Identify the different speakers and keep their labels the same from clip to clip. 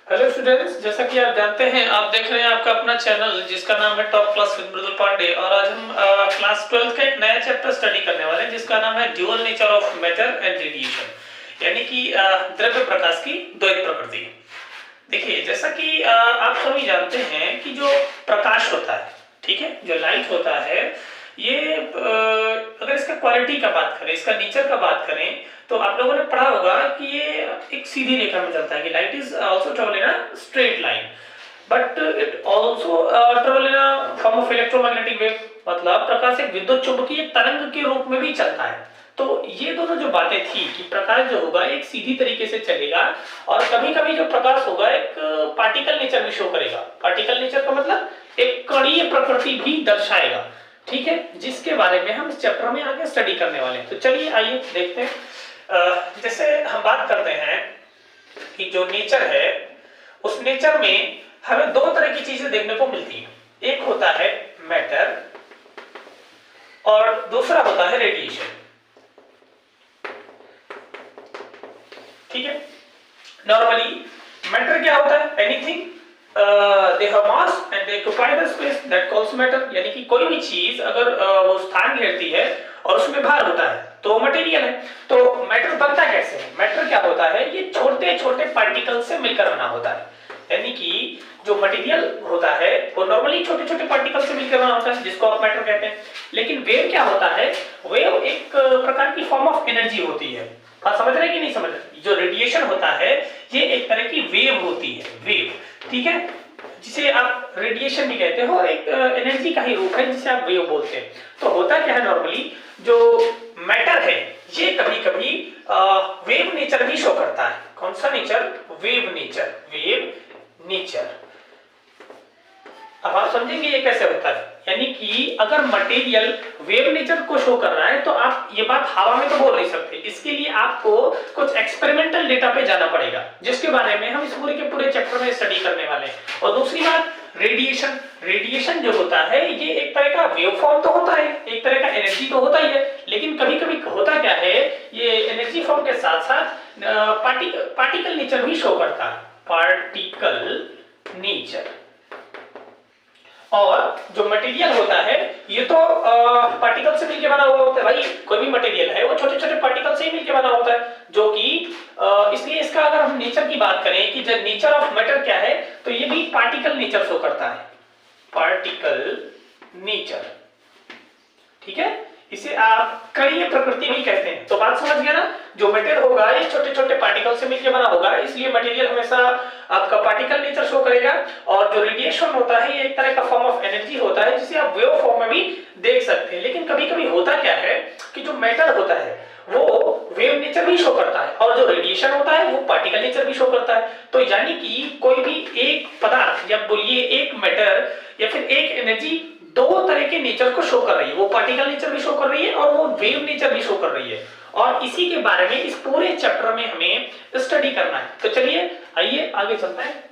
Speaker 1: Hello students, जैसा कि आप जानते हैं, आप देख रहे हैं आपका अपना चैनल जिसका नाम है टॉप क्लास विद मृदुल पांडे। और आज हम क्लास 12 का एक नया चैप्टर स्टडी करने वाले हैं जिसका नाम है dual nature of matter and radiation, यानी कि द्रव्य प्रकाश की द्वैत प्रकृति। देखिए, जैसा कि आप सभी जानते हैं कि जो प्रकाश होता है, ठीक है, जो लाइट होता है, ये अगर इसका क्वालिटी का बात करें, इसका नेचर का बात करें, तो आप लोगों ने पढ़ा होगा कि ये एक सीधी रेखा में चलता है कि light is also travel in a straight line, but it also travel in a form of electromagnetic wave. मतलब प्रकाश एक विद्युत चुंबकीय तरंग के रूप में भी चलता है। तो ये दोनों जो बातें थी कि प्रकाश जो होगा एक सीधी तरीके से चलेगा, और कभी कभी जो प्रकाश होगा एक पार्टिकल नेचर भी शो करेगा। पार्टिकल नेचर का मतलब एक कणीय प्रकृति भी दर्शाएगा, ठीक है, जिसके बारे में हम इस चैप्टर में आगे स्टडी करने वाले हैं। तो चलिए आइए देखते हैं। जैसे हम बात करते हैं कि जो नेचर है, उस नेचर में हमें दो तरह की चीजें देखने को मिलती हैं। एक होता है मैटर और दूसरा होता है रेडिएशन, ठीक है। नॉर्मली मैटर क्या होता है? Anything they have mass and they occupy the space, that calls matter. यानी कि कोई भी चीज अगर वो स्थान घेरती है और उसमें भार होता है तो मटेरियल है। तो मैटर बनता कैसे है? मैटर क्या होता है? ये छोटे छोटे पार्टिकल से मिलकर बना होता है। यानी कि जो मटेरियल होता है वो नॉर्मली छोटे छोटे पार्टिकल से मिलकर बना होता है, जिसको आप मैटर कहते हैं। लेकिन वेव क्या होता है? वेव एक प्रकार की फॉर्म ऑफ एनर्जी होती है। आप समझ रहे हैं कि नहीं समझ रहे? जो रेडिएशन होता है ये एक तरह की वेव होती है, वेव, ठीक है, जिसे आप रेडिएशन भी कहते हो, एक एनर्जी का ही रूप है जिसे आप वेव बोलते हैं। तो होता क्या है, नॉर्मली जो मैटर है ये कभी कभी वेव नेचर भी शो करता है। कौन सा nature? Wave nature, wave nature. अब आप समझेंगे ये कैसे होता है। यानी कि अगर मटेरियल वेव नेचर को शो कर रहा है तो आप ये बात हवा में तो बोल नहीं सकते। इसके लिए आपको कुछ एक्सपेरिमेंटल डेटा पे जाना पड़ेगा, जिसके बारे में हम इस पूरे के पूरे चैप्टर में स्टडी करने वाले हैं। और दूसरी बात, रेडिएशन। रेडिएशन जो होता है ये एक तरह का वेव फॉर्म तो होता है, एक तरह का एनर्जी तो होता ही है, लेकिन कभी कभी होता क्या है, ये एनर्जी फॉर्म के साथ साथ पार्टिकल नेचर भी शो करता है, पार्टिकल नेचर। और जो मटेरियल होता है ये तो पार्टिकल से मिलकर बना हुआ होता है। भाई कोई भी मटेरियल है वो छोटे छोटे पार्टिकल से ही मिलकर बना होता है, जो कि इसलिए इसका अगर हम नेचर की बात करें कि जो नेचर ऑफ मैटर क्या है, तो ये भी पार्टिकल नेचर शो करता है, पार्टिकल नेचर, ठीक है। इसे आप कणीय प्रकृति भी कहते हैं। तो बात समझ गया ना? जो मटेरियल होगा ये छोटे छोटे पार्टिकल से मिलकर बना होगा, इसलिए मटेरियल हमेशा आपका पार्टिकल नेचर शो करेगा। और जो रेडिएशन होता है ये एक तरह का फॉर्म ऑफ एनर्जी होता है, जिसे आप वेव फॉर्म में भी देख सकते हैं। लेकिन कभी कभी होता क्या है कि जो मैटर होता है वो वेव नेचर भी शो करता है, और जो रेडिएशन होता है वो पार्टिकल नेचर भी शो करता है। तो यानी कि कोई भी एक पदार्थ या बोलिए एक मैटर या फिर एक एनर्जी दो तरह के नेचर को शो कर रही है। वो पार्टिकल नेचर भी शो कर रही है और वो वेव नेचर भी शो कर रही है। और इसी के बारे में इस पूरे चैप्टर में हमें स्टडी करना है। तो चलिए आइए आगे चलते हैं।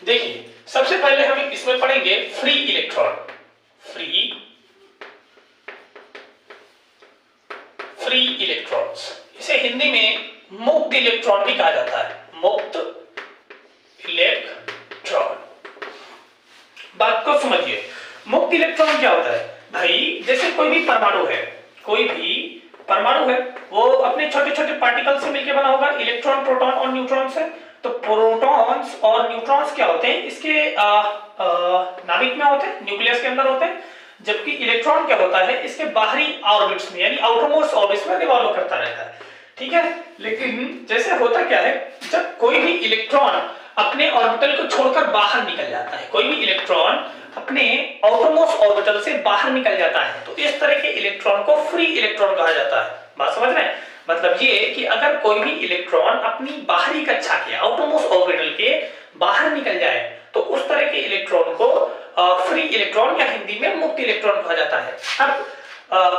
Speaker 1: देखिए, सबसे पहले हम इसमें पढ़ेंगे फ्री इलेक्ट्रॉन। फ्री इलेक्ट्रॉन्स, इसे हिंदी में मुक्त इलेक्ट्रॉन भी कहा जाता है, मुक्त इलेक्ट्रॉन। बात को समझिए, मुक्त इलेक्ट्रॉन क्या होता है? भाई जैसे कोई भी परमाणु है, वो अपने छोटे छोटे पार्टिकल से मिलकर बना होगा, इलेक्ट्रॉन, प्रोटॉन और न्यूट्रॉन से। तो प्रोटॉन्स और न्यूट्रॉन्स क्या होते हैं? इसके नाभिक में होते हैं, न्यूक्लियस के अंदर होते हैं। जबकि इलेक्ट्रॉन क्या होता है? इसके बाहरी ऑर्बिट्स में, यानी आउटरमोस्ट ऑर्बिट्स में रिवॉल्व करता रहता है, ठीक है। लेकिन जैसे होता क्या है, जब कोई भी इलेक्ट्रॉन अपने ऑर्बिटल को छोड़कर बाहर निकल जाता है, कोई भी इलेक्ट्रॉन अपने आउटरमोस्ट ऑर्बिटल से बाहर निकल जाता है, तो इस तरह के इलेक्ट्रॉन को फ्री इलेक्ट्रॉन कहा जाता है। बात समझ रहे हैं? मतलब ये कि अगर कोई भी इलेक्ट्रॉन अपनी बाहरी कक्षा के, आउटरमोस्ट ऑर्बिटल के बाहर निकल जाए, तो उस तरह के इलेक्ट्रॉन को फ्री इलेक्ट्रॉन या हिंदी में मुक्त इलेक्ट्रॉन कहा जाता है। अब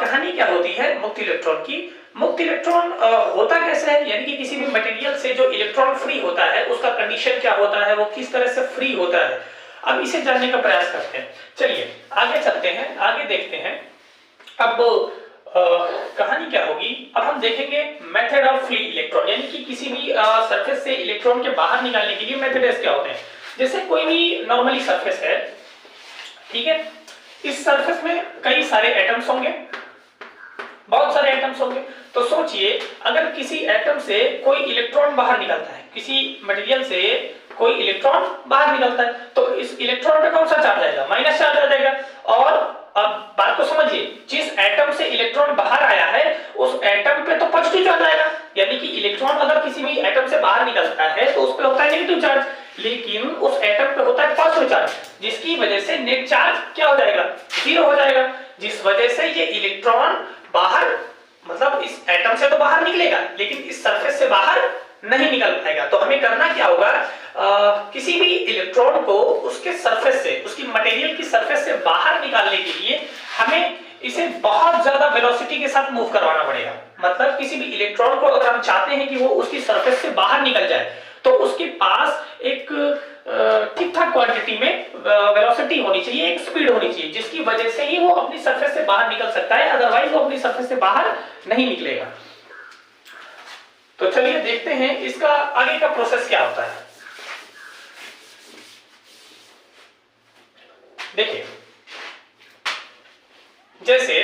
Speaker 1: कहानी क्या होती है मुक्त इलेक्ट्रॉन की? मुक्त इलेक्ट्रॉन होता कैसे है? यानी कि किसी भी मटेरियल से जो इलेक्ट्रॉन फ्री होता है उसका कंडीशन क्या होता है, वो किस तरह से फ्री होता है, अब इसे जानने का प्रयास करते हैं। चलिए आगे चलते हैं, आगे देखते हैं अब कहानी क्या होगी, अब हम देखेंगे मेथड ऑफ फ्री इलेक्ट्रॉन, यानी कि किसी भी सरफेस से इलेक्ट्रॉन के बाहर निकालने के लिए मेथड्स क्या होते हैं। जैसे कोई भी नॉर्मली सरफेस है, ठीक है, इस सरफेस में कई सारे एटम्स होंगे, बहुत सारे एटम्स होंगे। तो सोचिए अगर किसी एटम से कोई इलेक्ट्रॉन बाहर निकलता है, किसी मटेरियल से कोई इलेक्ट्रॉन बाहर निकलता है, तो इस इलेक्ट्रॉन पे कौन सा चार्ज आएगा, माइनस चार्ज आ जाएगा। और अब बात को समझिए, जिस एटम से इलेक्ट्रॉन बाहर आया है उस एटम पे तो पॉजिटिव चार्ज आएगा, यानी कि इलेक्ट्रॉन अगर किसी भी एटम से बाहर निकलता है तो उस पे होता है नेगेटिव चार्ज, लेकिन उस एटम पे होता है पॉजिटिव चार्ज, जिसकी वजह से नेट चार्ज क्या हो जाएगा, जीरो हो जाएगा, जिस वजह से ये इलेक्ट्रॉन बाहर, मतलब इस एटम से तो बाहर निकलेगा लेकिन इस सरफेस से बाहर नहीं निकल पाएगा। तो हमें करना क्या होगा, किसी भी इलेक्ट्रॉन को उसके सरफेस से, उसकी मटेरियल की सरफेस से बाहर निकालने के लिए हमें इसे बहुत ज्यादा वेलोसिटी के साथ मूव करवाना पड़ेगा। मतलब किसी भी इलेक्ट्रॉन को अगर हम चाहते हैं कि वो उसकी सरफेस से बाहर निकल जाए तो उसके पास एक ठीक ठाक क्वांटिटी में वेलोसिटी होनी चाहिए, एक स्पीड होनी चाहिए, जिसकी वजह से ही वो अपनी सरफेस से बाहर निकल सकता है, अदरवाइज वो अपनी सरफेस से बाहर नहीं निकलेगा। तो चलिए देखते हैं इसका आगे का प्रोसेस क्या होता है। देखिए जैसे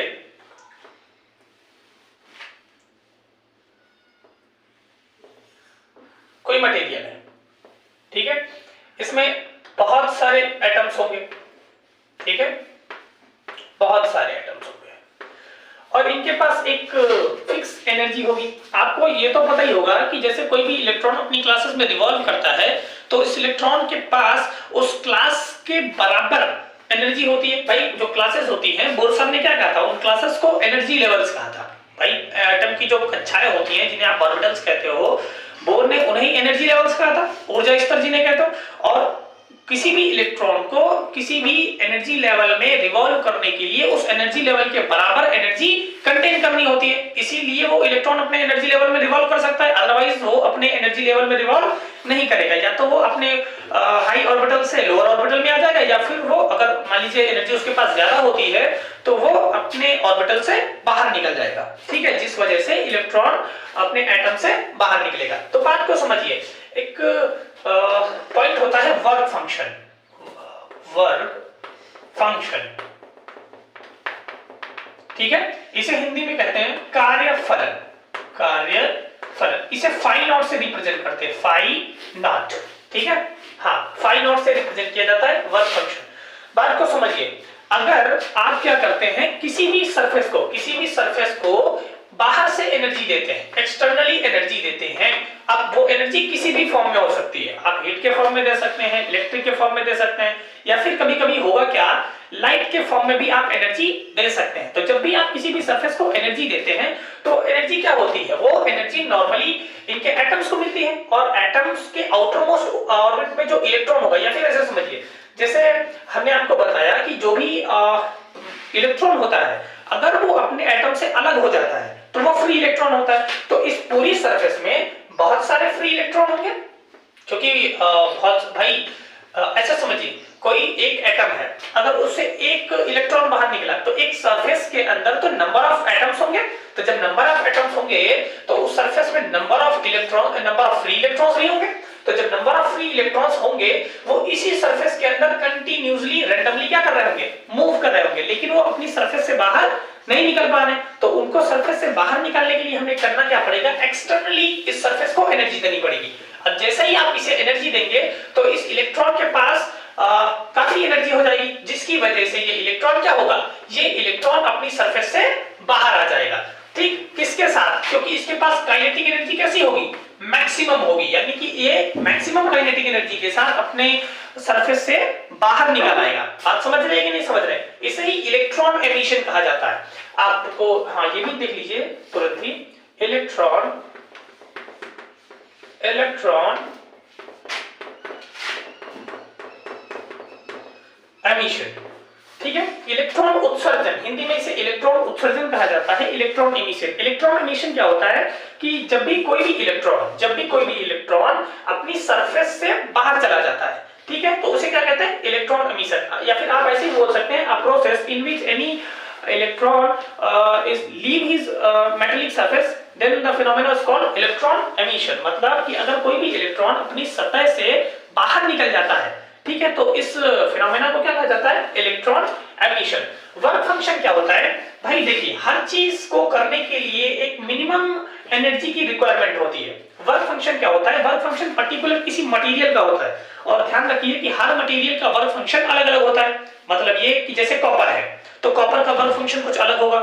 Speaker 1: कोई मटेरियल है, ठीक है, इसमें बहुत सारे एटम्स होंगे, ठीक है, बहुत सारे एटम्स होंगे और इनके पास एक फिक्स एनर्जी होगी। आपको ये तो पता ही होगा कि जैसे कोई भी इलेक्ट्रॉन अपनी क्लासेस में रिवॉल्व करता है तो इस इलेक्ट्रॉन के पास उस क्लास के बराबर एनर्जी होती है। भाई जो क्लासेस होती हैं, बोर साहब ने क्या कहा था, उन क्लासेस को एनर्जी लेवल्स कहा था। भाई एटम की जो कक्षाएं होती हैं जिन्हें आप ऑर्बिटल्स कहते हो, बोर ने उन्हें एनर्जी लेवल्स कहा था, ऊर्जा स्तर जिन्हें कहते हो। और किसी भी इलेक्ट्रॉन को किसी भी एनर्जी लेवल में रिवॉल्व करने के लिए उस एनर्जी लेवल के बराबर एनर्जी कंटेन करनी होती है, इसीलिए वो इलेक्ट्रॉन अपने एनर्जी लेवल में रिवॉल्व कर सकता है, अदरवाइज वो अपने एनर्जी लेवल में रिवॉल्व नहीं करेगा। या तो वो अपने हाई ऑर्बिटल से लोअर ऑर्बिटल में आ जाएगा, या फिर वो अगर मान लीजिए एनर्जी उसके पास ज्यादा होती है तो वो अपने ऑर्बिटल से बाहर निकल जाएगा, ठीक है, जिस वजह से इलेक्ट्रॉन अपने एटम से बाहर निकलेगा। तो बात को समझिए, एक पॉइंट होता है वर्क फंक्शन, वर्क फंक्शन, ठीक है, इसे हिंदी में कहते हैं कार्यफलन, कार्यफलन। इसे फाई नॉट से रिप्रेजेंट करते हैं, फाई नॉट, ठीक है, हाँ, फाई नॉट से रिप्रेजेंट किया जाता है वर्क फंक्शन। बात को समझिए, अगर आप क्या करते हैं, किसी भी सरफेस को बाहर से एनर्जी देते हैं, एक्सटर्नली एनर्जी देते हैं। अब वो एनर्जी किसी भी फॉर्म में हो सकती है, आप हीट के फॉर्म में दे सकते हैं, इलेक्ट्रिक के फॉर्म में दे सकते हैं, या फिर कभी कभी होगा क्या, लाइट के फॉर्म में भी आप एनर्जी दे सकते हैं। तो जब भी आप किसी भी सरफेस को एनर्जी देते हैं तो एनर्जी क्या होती है, वो एनर्जी नॉर्मली इनके एटम्स को मिलती है, और एटम्स के आउटरमोस्ट ऑर्बिट में जो इलेक्ट्रॉन होगा, या फिर ऐसे समझिए जैसे हमने आपको बताया कि जो भी इलेक्ट्रॉन होता है अगर वो अपने एटम से अलग हो जाता है तो वो फ्री इलेक्ट्रॉन होता है। तो इस पूरी सरफेस में बहुत सारे फ्री इलेक्ट्रॉन होंगे, क्योंकि बहुत भाई ऐसा समझिए, कोई एक एटम है, अगर उससे एक इलेक्ट्रॉन बाहर निकला तो एक सरफेस के अंदर तो नंबर ऑफ एटम्स होंगे, तो जब नंबर ऑफ एटम्स होंगे तो उस सरफेस में नंबर ऑफ फ्री इलेक्ट्रॉन्स नहीं होंगे। तो जब नंबर ऑफ फ्री इलेक्ट्रॉन्स होंगे वो इसी सरफेस के अंदर कंटिन्यूअसली रैंडमली क्या कर रहे होंगे, मूव कर रहे होंगे, लेकिन वो अपनी सरफेस से बाहर नहीं निकल पा रहे। तो उनको सरफेस से बाहर निकालने के लिए हमें करना क्या पड़ेगा, एक्सटर्नली इस सरफेस को एनर्जी देनी पड़ेगी। अब जैसे ही आप इसे एनर्जी देंगे तो इस इलेक्ट्रॉन के पास काफी एनर्जी हो जाएगी, जिसकी वजह से ये इलेक्ट्रॉन क्या होगा, ये इलेक्ट्रॉन अपनी सरफेस से बाहर आ जाएगा। ठीक किसके साथ, क्योंकि इसके पास काइनेटिक एनर्जी कैसी होगी, मैक्सिमम होगी, यानी कि ये मैक्सिमम काइनेटिक एनर्जी के साथ अपने सरफेस से बाहर निकल आएगा। आप समझ रहे हैं कि नहीं समझ रहे, इसे ही इलेक्ट्रॉन एमिशन कहा जाता है। आपको हाँ ये भी देख लीजिए तुरंत ही, इलेक्ट्रॉन एमिशन, ठीक है, इलेक्ट्रॉन उत्सर्जन, हिंदी में इसे इलेक्ट्रॉन उत्सर्जन कहा जाता है, इलेक्ट्रॉन एमिशन। इलेक्ट्रॉन एमिशन क्या होता है कि जब भी कोई भी इलेक्ट्रॉन अपनी सरफेस से बाहर चला जाता है, ठीक है, तो उसे क्या कहते हैं, इलेक्ट्रॉन एमिशन। या फिर आप ऐसे ही बोल सकते हैं, a process in which any electron is leave his metallic surface, then the phenomena is called electron emission. मतलब कि अगर कोई भी इलेक्ट्रॉन अपनी सतह से बाहर निकल जाता है, ठीक है, तो इस फिनोमेना को क्या कहा जाता है? Electron emission. वर्क फंक्शन क्या होता है भाई? देखिए, हर चीज को करने के लिए एक मिनिमम एनर्जी की रिक्वायरमेंट होती है। वर्क फंक्शन क्या होता है? वर्क फंक्शन पर्टिकुलर किसी मटेरियल का होता है, और ध्यान रखिए कि हर मटेरियल का वर्क फंक्शन अलग अलग होता है। मतलब ये कि जैसे कॉपर है तो कॉपर का वर्क फंक्शन कुछ अलग होगा,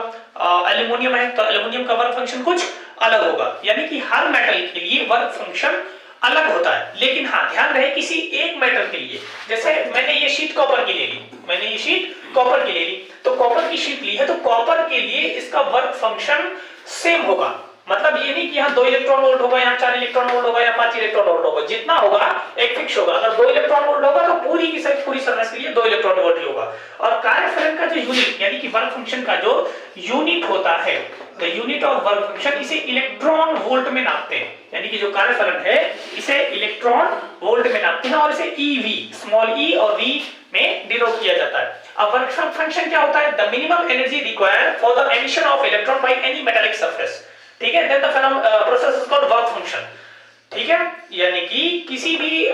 Speaker 1: एल्यूमिनियम है तो एल्यूमिनियम का वर्क फंक्शन कुछ अलग होगा, यानी कि हर मेटल के लिए वर्क फंक्शन अलग होता है। लेकिन हाँ, ध्यान रहे किसी एक मेटल के लिए, जैसे मैंने ये शीट कॉपर की ले ली, मैंने ये शीट कॉपर की ले ली, तो कॉपर की शीट ली है तो कॉपर के लिए इसका वर्क फंक्शन सेम होगा। मतलब ये नहीं कि यहाँ 2 इलेक्ट्रॉन वोल्ट होगा, यहाँ 4 इलेक्ट्रॉन वोल्ट होगा, या 5 इलेक्ट्रॉन वोल्ट होगा, जितना होगा एक फिक्स होगा। अगर 2 इलेक्ट्रॉन वोल्ट होगा तो पूरी की पूरी सरफेस के लिए 2 इलेक्ट्रॉन वोल्ट ही होगा। और कार्यफलन का जो यूनिट यानी कि वर्क फंक्शन का जो यूनिट होता है, the unit of work function, इसे इलेक्ट्रॉन वोल्ट में नापते हैं, यानी कि जो कार्यफलन है इसे इलेक्ट्रॉन वोल्ट में नापते हैं, और इसे ईवी, स्मॉल ई और वी में डिनोट किया जाता है। अब वर्क फंक्शन क्या होता है? The minimum energy required for the emission of electron by any metallic surface, ठीक है, then the process is called work function, ठीक है। यानी कि किसी भी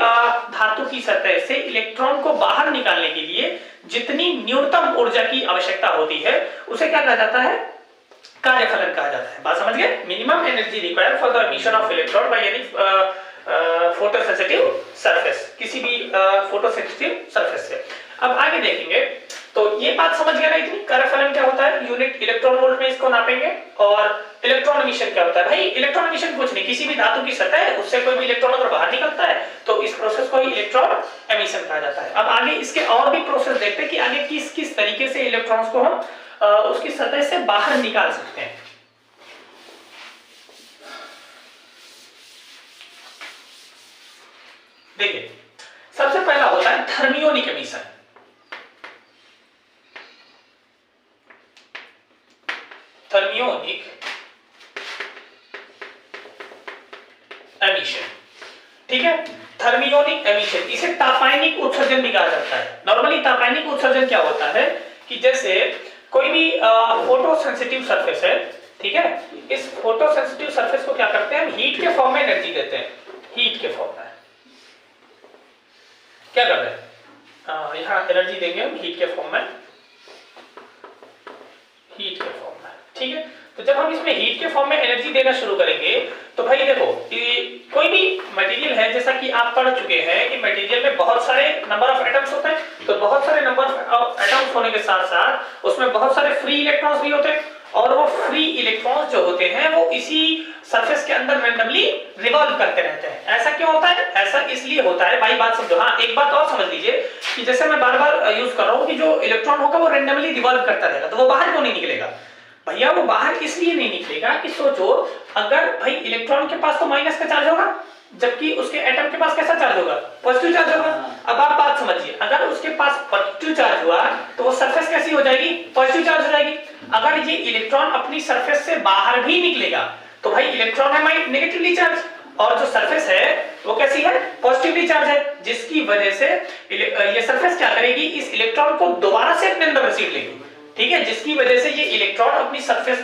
Speaker 1: धातु की सतह से इलेक्ट्रॉन को बाहर निकालने के लिए जितनी न्यूनतम ऊर्जा की आवश्यकता होती है उसे क्या कहा जाता है? कार्यफलन कहा जाता है। बात समझ गए? Minimum energy required for the emission of electron by any photosensitive surface, किसी भी फोटोसेंसिटिव सरफेस से। अब आगे देखेंगे, तो ये बात समझ गया ना इतनी? कार्यफलन क्या होता है? यूनिट इलेक्ट्रॉन वोल्ट में इसको नापेंगे। और इलेक्ट्रॉन एमिशन क्या होता है? भाई इलेक्ट्रॉन एमिशन कुछ नहीं, किसी भी धातु की सतह है उससे कोई भी इलेक्ट्रॉन अगर बाहर निकलता है तो इस प्रोसेस को ही इलेक्ट्रॉन एमिशन कहा जाता है। अब आगे इसके और भी प्रोसेस देखते हैं कि आगे किस किस तरीके से इलेक्ट्रॉन्स को हम उसकी सतह से बाहर निकाल सकते हैं। देखिए, सबसे पहला होता है थर्मियोनिक एमिशन। थर्मियोनिक एमिशन, ठीक है। थर्मियोनिक एमिशन, इसे तापायनिक उत्सर्जन भी कहा जाता है। नॉर्मली तापायनिक उत्सर्जन क्या होता है कि जैसे कोई भी फोटो सेंसिटिव सरफेस है, ठीक है, इस फोटो सेंसिटिव सरफेस को क्या करते हैं? हम हीट के फॉर्म में एनर्जी देते हैं। हीट के फॉर्म में क्या कर रहे हैं? यहाँ एनर्जी देंगे हम हीट के फॉर्म में, हीट के फॉर्म में, ठीक है। तो जब हम इसमें हीट के फॉर्म में एनर्जी देना शुरू करेंगे तो भाई देखो, कोई भी मटेरियल है, जैसा कि आप पढ़ चुके हैं कि मटेरियल में बहुत सारे नंबर ऑफ एटम्स होते हैं, तो बहुत सारे नंबर ऑफ एटम्स होने के साथ साथ उसमें बहुत सारे फ्री इलेक्ट्रॉन्स भी होते हैं, और वो फ्री इलेक्ट्रॉन्स जो होते हैं वो इसी सरफेस के अंदर रैंडमली रिवॉल्व करते रहते हैं। ऐसा क्यों होता है? ऐसा इसलिए होता है भाई, बात समझो। हाँ, एक बात और समझ लीजिए कि जैसे मैं बार बार यूज कर रहा हूँ कि जो इलेक्ट्रॉन होगा वो रैंडमली रिवॉल्व करता रहेगा, तो वो बाहर क्यों नहीं निकलेगा? भैया वो बाहर इसलिए नहीं निकलेगा कि सोचो, अगर भाई इलेक्ट्रॉन के पास तो माइनस का चार्ज होगा, जबकि उसके एटम के पास कैसा चार्ज होगा? पॉजिटिव चार्ज होगा। अब आप बात समझिए, अगर उसके पास पॉजिटिव चार्ज हुआ तो वो सरफेस कैसी हो जाएगी? पॉजिटिव चार्ज हो जाएगी। अगर ये इलेक्ट्रॉन अपनी सरफेस से बाहर भी निकलेगा तो भाई इलेक्ट्रॉन है नेगेटिवली चार्ज, और जो सरफेस है वो कैसी है? पॉजिटिवली चार्ज है, जिसकी वजह से ये सरफेस क्या करेगी? इस इलेक्ट्रॉन को दोबारा से अपने अंदर घसीट लेगी, ठीक है, जिसकी वजह से ये इलेक्ट्रॉन अपनी सरफेस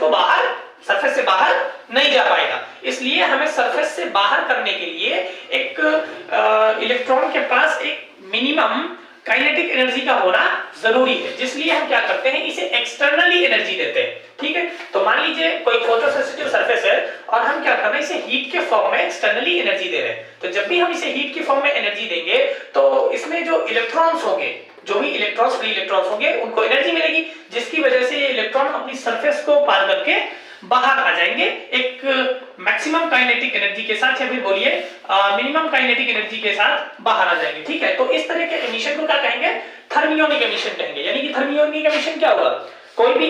Speaker 1: से बाहर नहीं जा पाएगा। इसलिए हमें सरफेस से बाहर करने के लिए एक इलेक्ट्रॉन के पास एक मिनिमम काइनेटिक एनर्जी का होना जरूरी है, जिसलिए हम क्या करते हैं? इसे एक्सटर्नली एनर्जी देते हैं, ठीक है। तो मान लीजिए कोई फोटोसेंसिटिव सरफेस है और हम क्या कर रहे हैं? इसे हीट के फॉर्म में एक्सटर्नली एनर्जी दे रहे हैं। तो जब भी हम इसे हीट के फॉर्म में एनर्जी देंगे तो इसमें जो इलेक्ट्रॉन्स होंगे, जो भी इलेक्ट्रॉन्स, फ्री इलेक्ट्रॉन्स होंगे, उनको एनर्जी मिलेगी, जिसकी वजह से ये इलेक्ट्रॉन अपनी सरफेस को पार करके बाहर आ जाएंगे एक मैक्सिमम काइनेटिक एनर्जी के साथ, या फिर बोलिए मिनिमम काइनेटिक एनर्जी के साथ बाहर आ जाएंगे, ठीक है। तो इस तरह के एमिशन को क्या कहेंगे? थर्मियोनिक एमिशन कहेंगे। यानी कि थर्मियोनिक एमिशन क्या होगा? कोई भी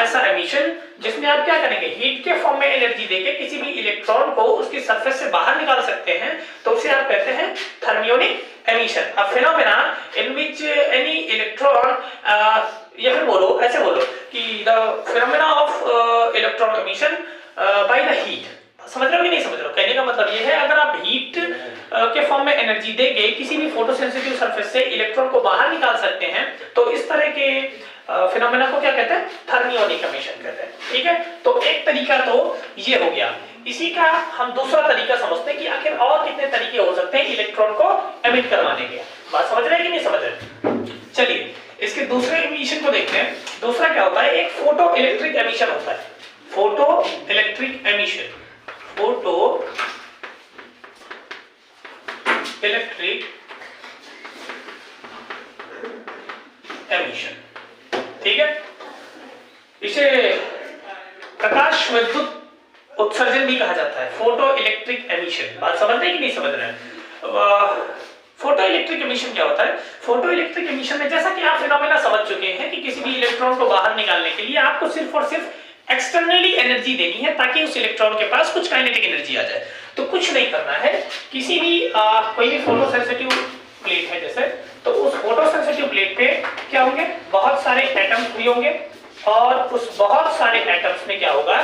Speaker 1: ऐसा एमिशन जिसमें आप क्या करेंगे? हीट के फॉर्म में एनर्जी देके किसी भी इलेक्ट्रॉन को उसकी सरफेस से बाहर निकाल सकते हैं, तो उसे आप कहते हैं thermionic emission. A phenomena in which any electron, या फिर बोलो, ऐसे बोलो कि the phenomena of electron emission by the heat. समझ रहे हो कि नहीं समझ रहे हो? कहने का मतलब ये है, अगर आप हीट के फॉर्म में एनर्जी देके किसी भी फोटोसेंसिटिव सरफेस से इलेक्ट्रॉन को बाहर निकाल सकते हैं, तो इस तरह के फिनोमेना को क्या कहते हैं, थर्मियोनिक एमिशन कहते हैं। ठीक है, तो एक तरीका तो ये हो गया। इसी का हम दूसरा तरीका समझते हैं कि आखिर और कितने तरीके हो सकते हैं इलेक्ट्रॉन को एमिट करवाने के। बात समझ रहे हैं कि नहीं समझ रहे? चलिए इसके दूसरे एमिशन को देखते हैं। दूसरा क्या होता है, एक फोटो इलेक्ट्रिक एमिशन होता है। Photo electric emission, photo electric emission. ठीक है, इसे प्रकाश विद्युत उत्सर्जन भी कहा जाता है, फोटो इलेक्ट्रिक एमिशन। बात समझ रहे हैं कि नहीं समझ रहे हैं? फोटो इलेक्ट्रिक एमिशन क्या होता है? फोटो इलेक्ट्रिक एमिशन में जैसा कि आप फिनोमेना समझ चुके हैं कि किसी भी इलेक्ट्रॉन को बाहर निकालने के लिए आपको सिर्फ और सिर्फ एक्सटर्नली एनर्जी देनी है ताकि उस इलेक्ट्रॉन के पास कुछ काइनेटिक एनर्जी आ जाए। तो कुछ नहीं करना है, किसी भी कोई भी फोटो सेंसिटिव प्लेट है जैसे, तो उस फोटो सेंसिटिव प्लेट पे क्या होंगे, बहुत सारे एटम्स भी होंगे और उस बहुत सारे एटम्स में क्या होगा,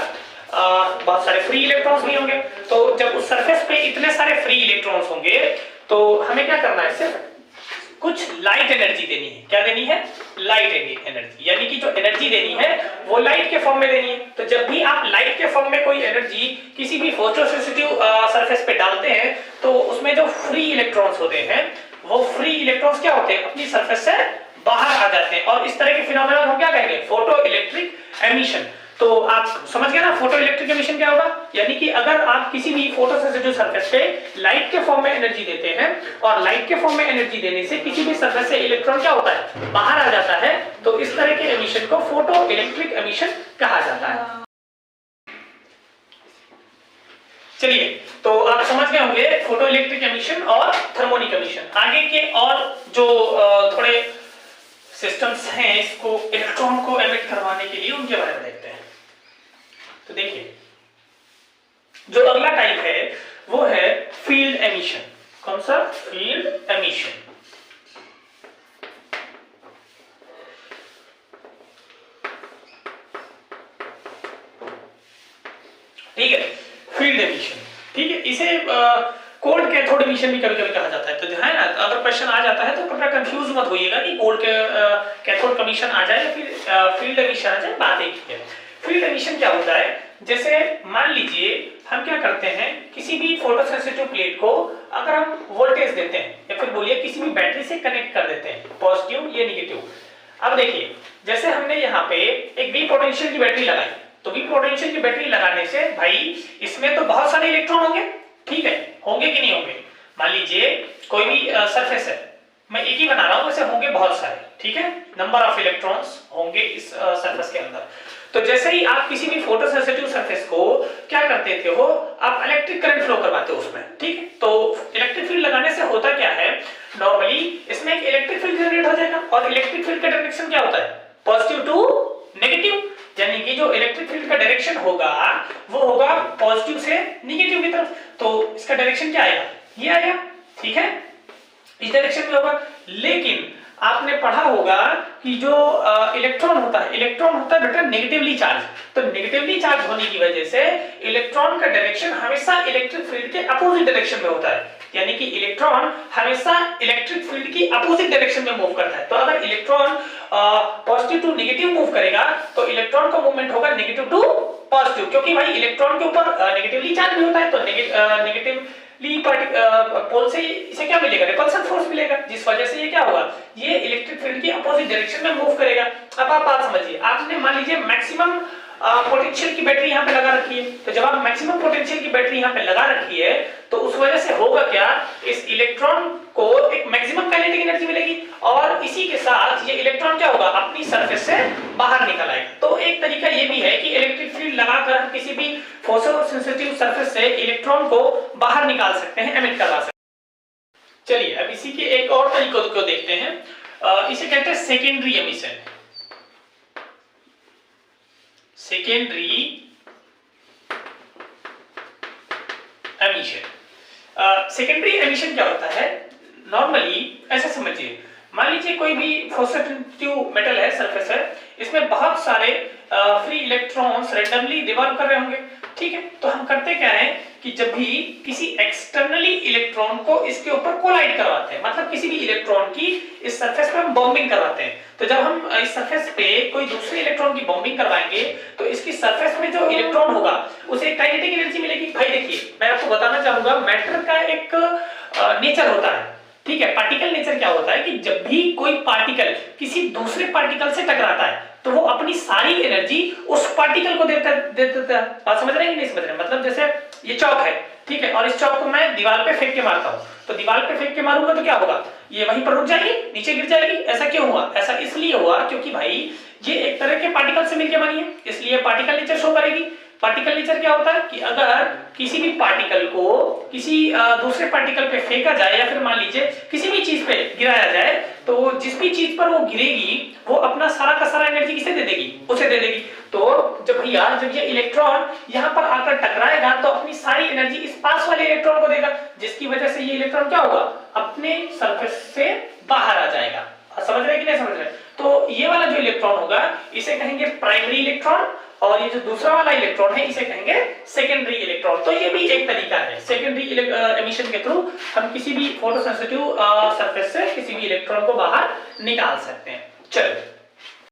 Speaker 1: बहुत सारे फ्री इलेक्ट्रॉन्स भी होंगे। तो जब उस सरफेस पे इतने सारे फ्री इलेक्ट्रॉन्स होंगे तो हमें क्या करना है, सिर्फ कुछ लाइट एनर्जी देनी है। क्या देनी है? लाइट एनर्जी, यानी कि जो एनर्जी देनी है वो लाइट के फॉर्म में देनी है। तो जब भी आप लाइट के फॉर्म में कोई एनर्जी किसी भी फोटोसेंसिटिव सरफेस पे डालते हैं तो उसमें जो फ्री इलेक्ट्रॉन्स होते हैं वो फ्री इलेक्ट्रॉन्स क्या होते हैं, अपनी सरफेस से बाहर आ जाते हैं। और इस तरह के फिनोमेना हम क्या कहेंगे, फोटो इलेक्ट्रिक एमिशन। तो आप समझ गए ना फोटो इलेक्ट्रिक एमिशन क्या होगा, यानी कि अगर आप किसी भी फोटो सेंसिटिव सरफेस पे लाइट के फॉर्म में एनर्जी देते हैं और लाइट के फॉर्म में एनर्जी देने से किसी भी सरफेस से इलेक्ट्रॉन क्या होता है, बाहर आ जाता है, तो इस तरह के एमिशन को फोटो इलेक्ट्रिक एमिशन कहा जाता है। चलिए, तो आप समझ गए होंगे फोटो इलेक्ट्रिक एमिशन और थर्मोनिक एमिशन। आगे के और जो थोड़े सिस्टम्स हैं इसको इलेक्ट्रॉन को एमिट करवाने के लिए, उनके बारे में देखते हैं। तो देखिए, जो अगला टाइप है वो है फील्ड एमिशन। कौन सा? Field emission. ठीक है, फील्ड एमिशन। ठीक है, इसे कोल्ड कैथोड एमिशन भी कभी-कभी कहा जाता है। तो है ना, अगर क्वेश्चन आ जाता है तो कृपया कंफ्यूज मत होइएगा कि कोल्ड कैथोड एमिशन आ जाए या फिर फील्ड एमिशन आ जाए, बात एक ही है। फील्ड एमिशन क्या होता है, जैसे मान लीजिए हम क्या करते हैं, किसी भी फोटोसेंसिटिव प्लेट को अगर हम वोल्टेज देते हैं या फिर बोलिए किसी भी बैटरी से कनेक्ट कर देते हैं, पॉजिटिव या नेगेटिव। अब देखिए, जैसे हमने यहाँ पे एक वी पोटेंशियल की बैटरी लगाई, तो वी पोटेंशियल की बैटरी लगाने से भाई इसमें तो बहुत सारे इलेक्ट्रॉन होंगे। ठीक है, होंगे कि नहीं होंगे? मान लीजिए कोई भी सरफेस है, मैं एक ही बना रहा हूं, वैसे होंगे बहुत सारे। ठीक है, नंबर ऑफ इलेक्ट्रॉन्स होंगे इस सरफेस के अंदर। तो जैसे ही आप किसी भी फोटोसेंसिटिव सरफेस को क्या करते थे हो, आप इलेक्ट्रिक करंट फ्लो करवाते हो उसमें। ठीक है, तो इलेक्ट्रिक फील्ड लगाने से होता क्या है, नॉर्मली इसमें एक इलेक्ट्रिक फील्ड जनरेट हो जाएगा और इलेक्ट्रिक फील्ड का डायरेक्शन क्या होता है, पॉजिटिव टू नेगेटिव। यानी कि जो इलेक्ट्रिक फील्ड का डायरेक्शन होगा वो होगा पॉजिटिव से नेगेटिव की तरफ। तो इसका डायरेक्शन क्या आएगा, ये आएगा। ठीक है, इस डायरेक्शन में होगा। लेकिन आपने पढ़ा होगा कि जो इलेक्ट्रॉन होता है बेटा नेगेटिवली चार्ज। तो नेगेटिवली चार्ज होने की वजह से इलेक्ट्रॉन का डायरेक्शन हमेशा इलेक्ट्रिक फील्ड के अपोजिट डायरेक्शन में होता है। यानी कि इलेक्ट्रॉन हमेशा इलेक्ट्रिक फील्ड की अपोजिट डायरेक्शन में मूव करता है। तो अगर electron positive to negative move करेगा तो इलेक्ट्रॉन का मूवमेंट होगा नेगेटिव टू पॉजिटिव, क्योंकि भाई इलेक्ट्रॉन के ऊपर नेगेटिवली चार्ज भी होता है। तो नेगेटिव पोल से इसे क्या मिलेगा, रिपल्सन फोर्स मिलेगा, जिस वजह से ये क्या होगा, ये इलेक्ट्रिक फील्ड की अपोजिट डायरेक्शन में मूव करेगा। अब आप बात समझिए, आपने मान लीजिए मैक्सिमम पोटेंशियल की बैटरी यहाँ पे लगा रखी है। तो जब आप मैक्सिमम पोटेंशियल की बैटरी यहाँ पे लगा रखी है तो उस वजह से होगा क्या, इस इलेक्ट्रॉन को एक मैक्सिमम काइनेटिक एनर्जी मिलेगी और इसी के साथ ये इलेक्ट्रॉन क्या होगा, अपनी सरफेस से बाहर निकल आएगा। तो एक तरीका ये भी है कि इलेक्ट्रिक फील्ड लगाकर हम किसी भी फोटोसेंसिटिव सरफेस से इलेक्ट्रॉन को बाहर निकाल सकते हैं, एमिट करवा सकते हैं। चलिए अब इसी के एक और तरीकों को देखते हैं। इसे कहते हैं secondary emission. Secondary emission, secondary emission क्या होता है, नॉर्मली ऐसा समझिए, मान लीजिए कोई भी फोटोसेंसिटिव मेटल है, सरफेस है, इसमें बहुत सारे फ्री इलेक्ट्रॉन्स रैंडमली रिवॉल्व कर रहे होंगे। ठीक है, तो हम करते क्या है कि जब भी किसी एक्सटर्नली इलेक्ट्रॉन को इसके ऊपर कोलाइड करवाते हैं, मतलब किसी भी इलेक्ट्रॉन की इस सरफेस पे हम बॉम्बिंग करवाते हैं, तो जब हम इस सरफेस पे कोई दूसरे इलेक्ट्रॉन की बॉम्बिंग करवाएंगे तो इसकी सरफेस में जो इलेक्ट्रॉन होगा उसे काइनेटिक एनर्जी मिलेगी। भाई देखिए मैं आपको बताना चाहूंगा मैटर का एक नेचर होता है, ठीक है। पार्टिकल नेचर क्या होता है कि जब भी कोई पार्टिकल किसी दूसरे पार्टिकल से टकराता है तो वो अपनी सारी एनर्जी उस पार्टिकल को देता है। बात समझ रहे हैं कि नहीं समझ रहे? मतलब जैसे ये चौक है, ठीक है, और इस चौक को मैं दीवार पे फेंक के मारता हूं, तो दीवार पे फेंक के मारूंगा तो क्या होगा, ये वहीं पर रुक जाएगी, नीचे गिर जाएगी। ऐसा क्यों हुआ? ऐसा इसलिए हुआ क्योंकि भाई ये एक तरह के पार्टिकल से मिलकर बनी है, इसलिए पार्टिकल नेचर शो करेगी। पार्टिकल नेचर क्या होता है कि अगर किसी भी पार्टिकल को किसी दूसरे पार्टिकल पे फेंका जाए या फिर मान लीजिए किसी भी चीज पे गिराया जाए, तो जिस भी चीज पर वो गिरेगी वो अपना सारा का सारा एनर्जी किसे दे देगी? उसे दे देगी। तो जब भैया जब ये इलेक्ट्रॉन यहाँ पर आकर टकराएगा तो अपनी सारी एनर्जी इस पास वाले इलेक्ट्रॉन को देगा, जिसकी वजह से ये इलेक्ट्रॉन क्या होगा, अपने सरफेस से बाहर आ जाएगा। समझ रहे कि नहीं समझ रहे? तो ये वाला जो इलेक्ट्रॉन होगा इसे कहेंगे प्राइमरी इलेक्ट्रॉन, और ये जो दूसरा वाला इलेक्ट्रॉन है इसे कहेंगे सेकेंडरी इलेक्ट्रॉन। तो ये भी एक तरीका है, सेकेंडरी एमिशन के थ्रू हम किसी भी फोटोसेंसिटिव सरफेस से किसी भी इलेक्ट्रॉन को बाहर निकाल सकते हैं। चलो